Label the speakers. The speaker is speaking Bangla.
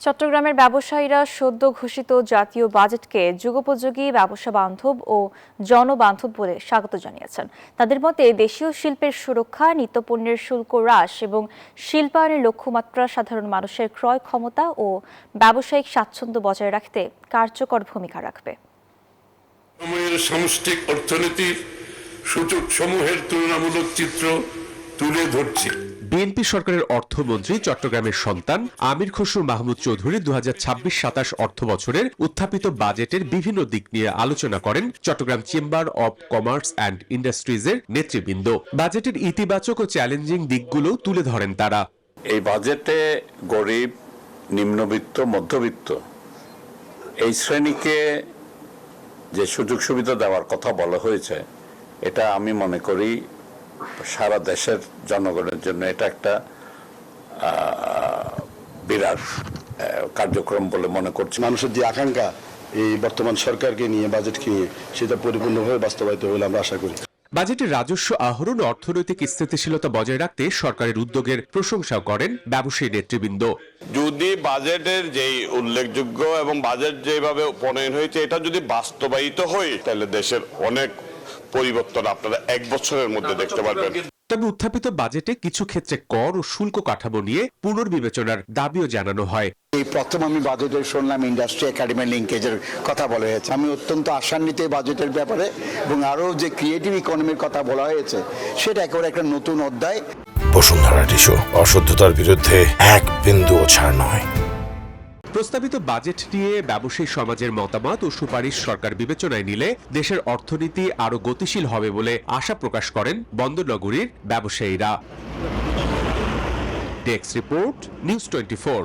Speaker 1: চট্টগ্রামের ব্যবসায়ীরা সদ্য ঘোষিত জাতীয় বাজেটকে যুগোপযোগী, ব্যবসা বান্ধব ও জনবান্ধব বলে স্বাগত জানিয়েছেন। তাদের মতে দেশীয় শিল্পের সুরক্ষা, নিত্যপণ্যের শুল্ক হ্রাস এবং শিল্পায়নের লক্ষ্যমাত্রা সাধারণ মানুষের ক্রয় ক্ষমতা ও ব্যবসায়িক স্বাচ্ছন্দ্য বজায় রাখতে কার্যকর ভূমিকা রাখবে।
Speaker 2: সময়ের সামষ্টিক অর্থনীতির সূচকসমূহের তুলনামূলক চিত্র তুলে ধরছে।
Speaker 3: বিএনপি সরকারের অর্থমন্ত্রী চট্টগ্রামের সন্তান আমির খসরু মাহমুদ চৌধুরী 2026-27 অর্থ বছরের উত্থাপিত বাজেটের বিভিন্ন দিক নিয়ে আলোচনা করেন Chattogram chamber of commerce and ইন্ডাস্ট্রিজের নেতৃবৃন্দ। বাজেটের ইতিবাচক ও চ্যালেঞ্জিং দিকগুলো তুলে ধরেন তারা।
Speaker 4: এই বাজেটে গরিব, নিম্নবিত্ত, মধ্যবিত্ত এই শ্রেণীকে যে সুযোগ সুবিধা দেওয়ার কথা বলা হয়েছে, এটা আমি মনে করি সারা দেশের জনগণের জন্য এটা একটা বিরাট কার্যক্রম বলে মনে করছি।
Speaker 5: মানুষের যে আকাঙ্ক্ষা এই বর্তমান সরকারকে নিয়ে, বাজেটকে নিয়ে, সেটা পরিপূর্ণভাবে বাস্তবায়িত হলে আমরা আশা করি।
Speaker 3: বাজেটের রাজস্ব আহরণ ও অর্থনৈতিক স্থিতিশীলতা বজায় রাখতে সরকারের উদ্যোগের প্রশংসা করেন ব্যবসায়ী নেতৃবৃন্দ।
Speaker 6: যদি বাজেটের যেই উল্লেখযোগ্য এবং বাজেট যেভাবে প্রণয়ন হয়েছে এটা যদি বাস্তবায়িত হয়, তাহলে দেশের অনেক পরিবর্তন আপনারা এক বছরের মধ্যে দেখতে পারবেন।
Speaker 3: তবে উত্থাপিত বাজেটে কিছু ক্ষেত্রে কর ও শুল্ক কাঠামো নিয়ে পুনর্বিবেচনার দাবিও জানানো হয়।
Speaker 7: এই প্রথম আমি বাজেটে শুনলাম ইন্ডাস্ট্রি একাডেমি লিঙ্কেজের কথা বলা হয়েছে। আমি অত্যন্ত আশান্বিত এই বাজেটের ব্যাপারে, এবং আরও যে ক্রিয়েটিভ ইকোনমির কথা বলা হয়েছে সেটা একেবারে একটা নতুন অধ্যায়।
Speaker 8: বসুন্ধরা টিস্যু, অশুদ্ধতার বিরুদ্ধে এক বিন্দুও ছাড় নয়।
Speaker 3: প্রস্তাবিত বাজেট নিয়ে ব্যবসায়ী সমাজের মতামত ও সুপারিশ সরকার বিবেচনায় নিলে দেশের অর্থনীতি আরো গতিশীল হবে বলে আশা প্রকাশ করেন বন্দরনগরীর ব্যবসায়ীরা। Desk report, news 24।